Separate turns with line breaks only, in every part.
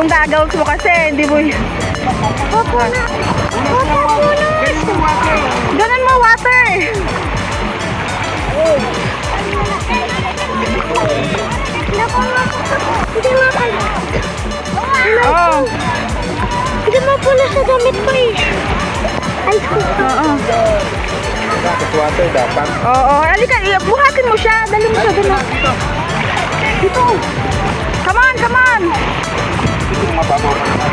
Yung goggles mo kasi, hindi mo yun. Ganun mo, water. Oh.
Hindi mo pula sa damit ko eh. Ay,
Oo.
Bakit water dapat?
Oo. Halika, buhatin mo siya. Dali mo siya doon. Dito. Come on, come on.
Ito yung mababaw ka naman.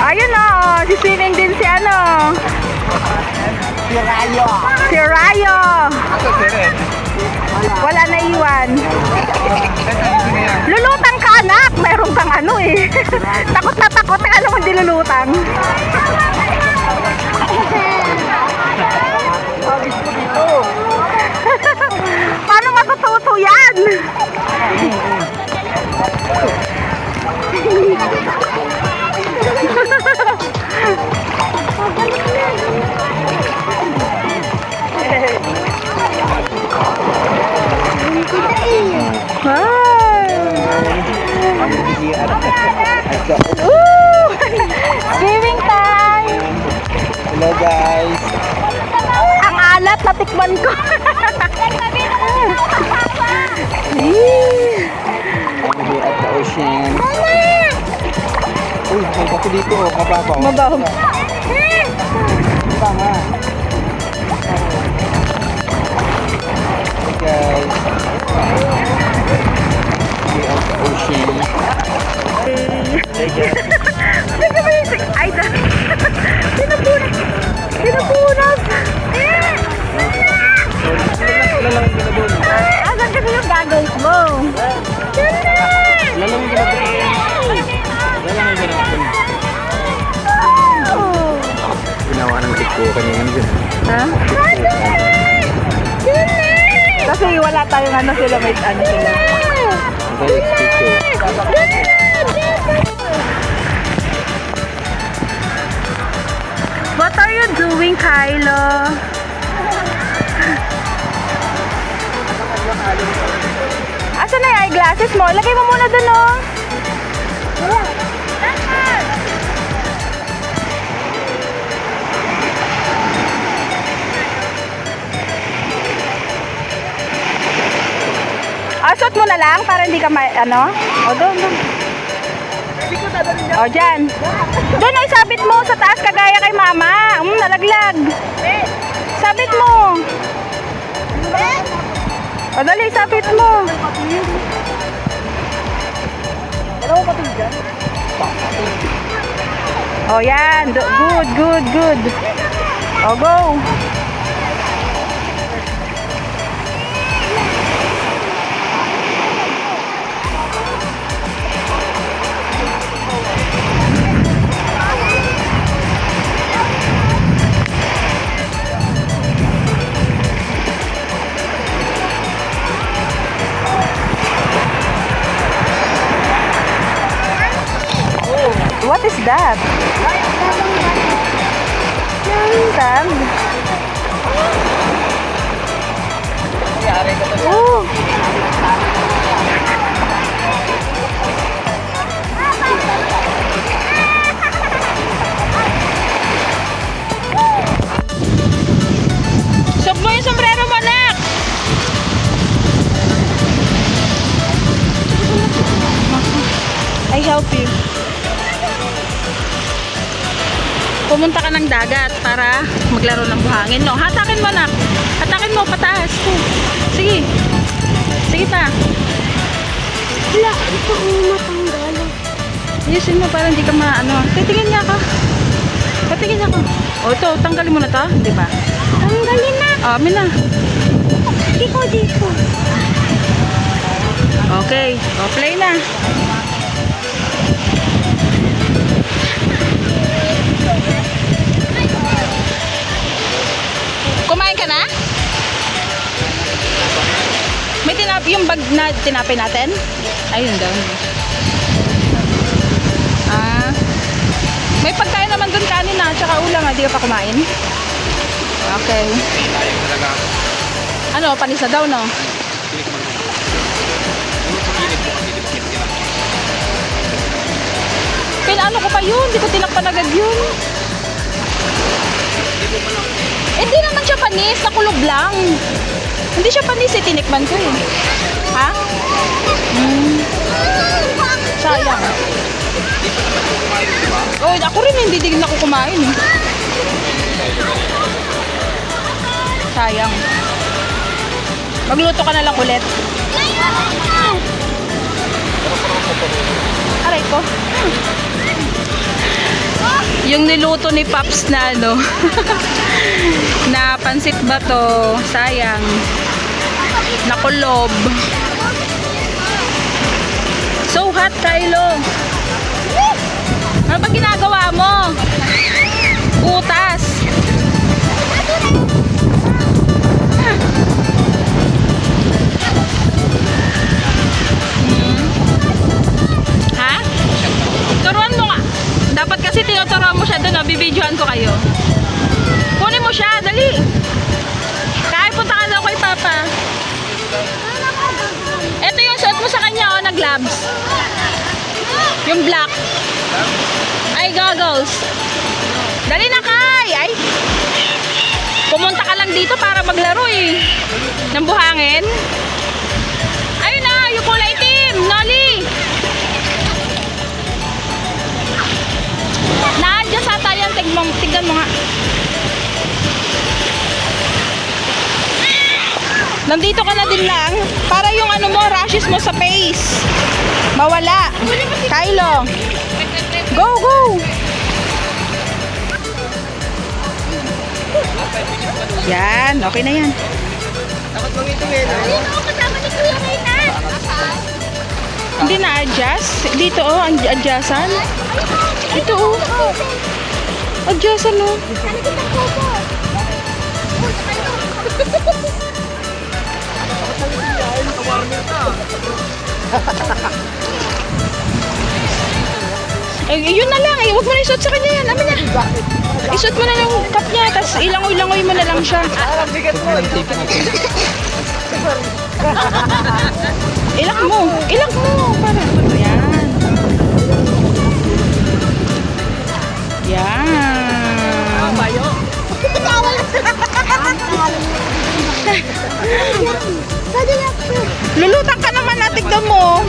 Ayun na, oh. Si-swimming din si ano.
Si Rayo!
Si Rayo.
Ito si Ren.
Wala na iwan. Lulutang ka, anak. Meron kang ano eh. Takot na takot. Ano kung di lulutang? Paano matututo yan? Woo! Swimming time!
Hello guys!
Ang alat, natikman ko.
I'm here at the ocean. Uy, may kaso dito oh, mababaw.
Mabaho.
Tama. Hey guys. Here at the ocean. Hey guys.
Ay, pinapunas. Pinapunas.
Lalawin ka na doon.
Asan kasi yung goggles mo?
Lalawin ka na doon. Lalawin ka na doon. Ginawa ng tiko kanina dyan.
Ha? Kasi wala tayong ano sila, may ano sila.
Okay, tiko.
What are you doing, Kylo? Asan na yung eyeglasses mo? Lagay mo muna dun, oh. Asot mo na lang para hindi ka ano? O, doon. O, dyan. Doon ay sabit mo sa taas kagaya kay mama. Nalaglag. Sabit mo. O, dali, sabit mo. O, yan. Good, good, good. O, go. What is that? Sand. Oh. Suot mo yung sombrero mo, anak. I help you. Pumunta ka ng dagat para maglaro ng buhangin, no? Hatakin mo, anak. Hatakin mo, pataas. Sige. Sige pa.
wala. Ito ang matanggal.
Ayusin mo para hindi ka maano. Titingin niya ka. Patingin niya ka. O, ito. Tanggalin mo na to. Di ba?
Tanggalin na.
Amin na.
Dito, dito.
Okay. O, play na. Kumain ka na? May yung bag na tinapay natin? Ayun daw. Ah. May pagkain naman dun kanina, tsaka ulam, di ka pa kumain? Okay. Ano, panisa daw, no? Pinaano ko pa yun? Hindi ko tinakpan agad yun. Hindi naman siya panis. Nakulog lang. Hindi siya panis eh. Tinikman ko eh. Ha? Sayang. Oh, ako rin hindi din ako kumain eh. Sayang. Magluto ka na lang ulit. Aray ko. Yung niluto ni Paps na ano. Na pansit ba to? Sayang. Nakulob. So hot, Kylo. Ano ba ginagawa mo? Butas. Ha? Turuan mo nga. Dapat kasi tinuturuan mo siya doon. Bibidyohan ko kayo. Kunin mo siya. Dali. Kaya punta ka daw kay Papa. Ito yung suot mo sa kanya, oh, na gloves. Yung black. Ay, goggles. Dali na, Kai. Ay. Pumunta ka lang dito para maglaro eh. Ng buhangin. Ayun na, yung kulay itim. Noli. Naadya sa tayo. Tignan mo nga. Nandito ka na din lang para yung ano mo, rashes mo sa face mawala. Kylo, go, go. Yan, okay na yan. Hindi na-adjust. Dito oh, ang adjustan. Ito oh. Adjustan oh. Yun na lang eh. Huwag mo na isuot sa kanya yan. Amin na. Isuot mo na lang yung cup niya. Tapos ilangoy-langoy mo na lang siya. Ilak mo. Ilak mo. Para. Yan. Yan. Lulutang ka naman na. Tignan mo.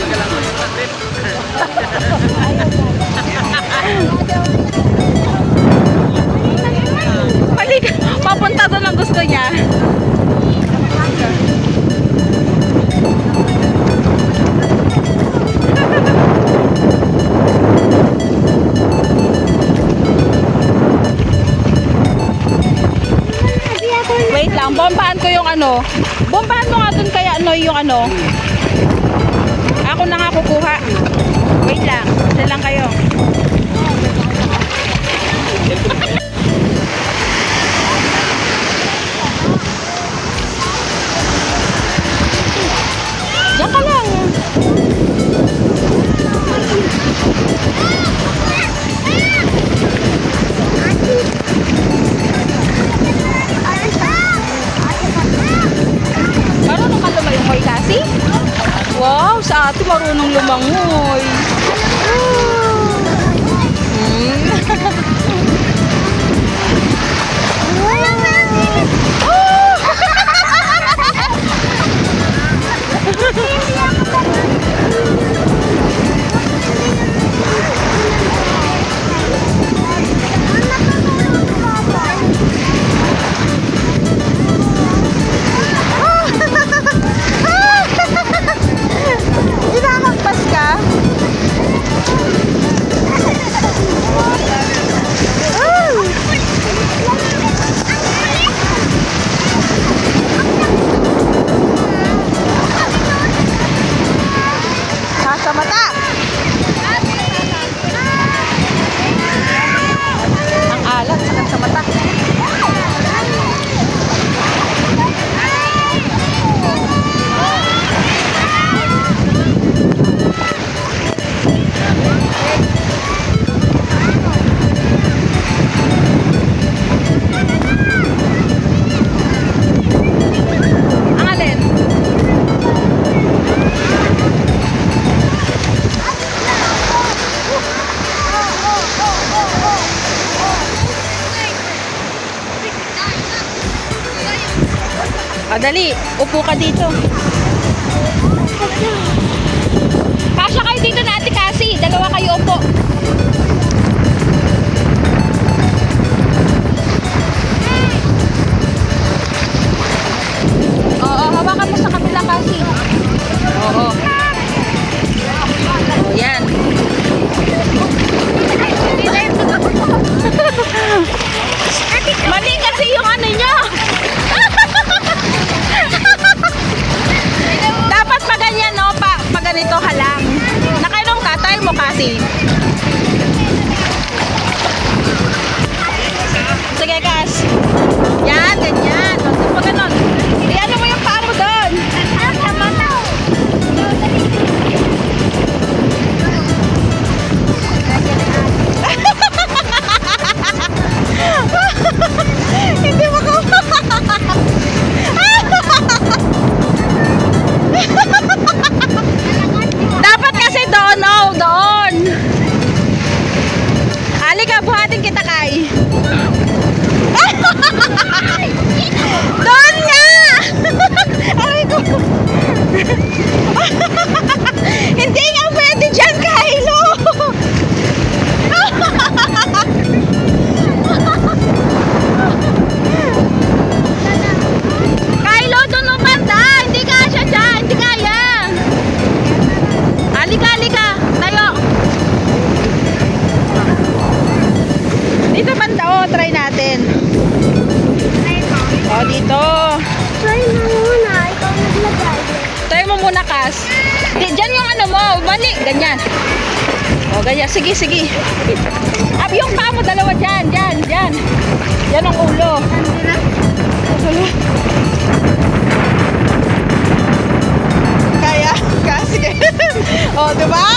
Balik. Papunta doon ang gusto niya. Wait lang, bombahan ko yung ano. Bombahan mo nga dun kaya ano yung ano. Ako na nga kukuha. Wait lang, sila lang kayo. Diyan ka lang. Marunong ka lumangoy kasi? Wow, sa ate marunong lumangoy. Inamagpas ka? Dali. Upo ka dito. Kasya kayo dito na Ate Cassie. Dalawa kayo upo. Oo, hawakan mo sa kabila Cassie. Oo. Oh, yan. Mali kasi yung ano niya. Dapat pa ganyan, no? Pa ganito ka lang. Nakailong tatay mo kasi. Sige, Kas. Yan, ganyan. Pa ganon. Iano mo yung paa mo doon. Hindi mo ko. Dapat kasi doon, oh, doon. Halika, buhatin kita, Kay. Doon nga! Aray ko. Hindi nga pwede dyan, Kylo. Kylo, doon mo banda. Hindi kaya dyan. Hindi kaya. Halika, halika. Tayo. Dito banda, oh. Try natin. Oh, dito.
Try mo muna. Ikaw naglagay.
Try mo muna, Kas. Diyan yung ano mo. Bali. Ganyan. O, ganyan. Sige, sige. Yung paa mo, dalawa dyan. Dyan, dyan. Yan ang ulo. Ulo. Kaya? Sige. O, diba?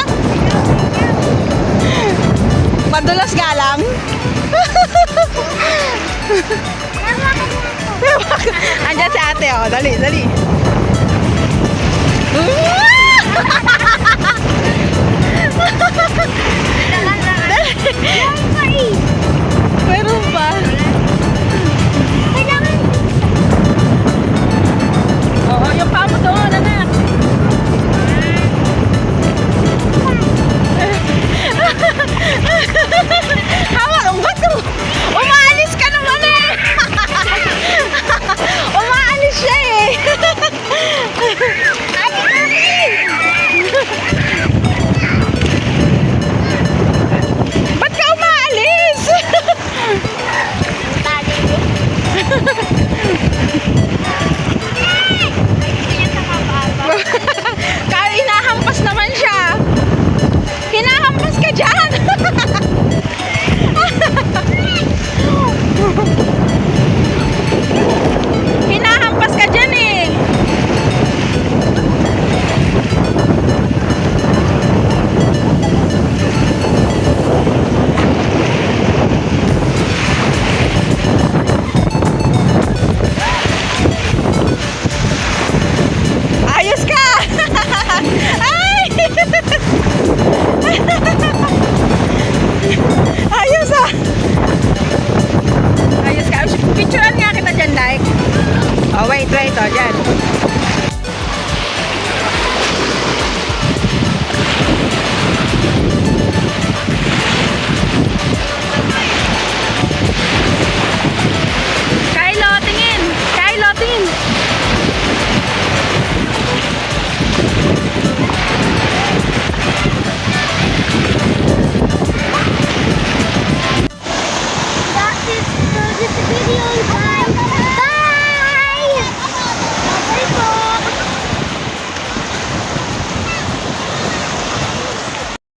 Madulas nga lang. Andiyan si ate, oh. Dali, dali. Meron pa. Oo, yung paa mo doon, anak. Hawa, ba't umaalis ka naman eh? Umaalis siya eh. Ba't ka umaalis? Kaya hinahampas naman siya. Hinahampas ka dyan. Hinahampas ka dyan eh. Ayos ka. Ay. Ayos ah. Ayos ka. Picturean nga kita dyan, like. Oh, wait, wait. Oh, dyan. Kylo, tingin. Kylo, tingin.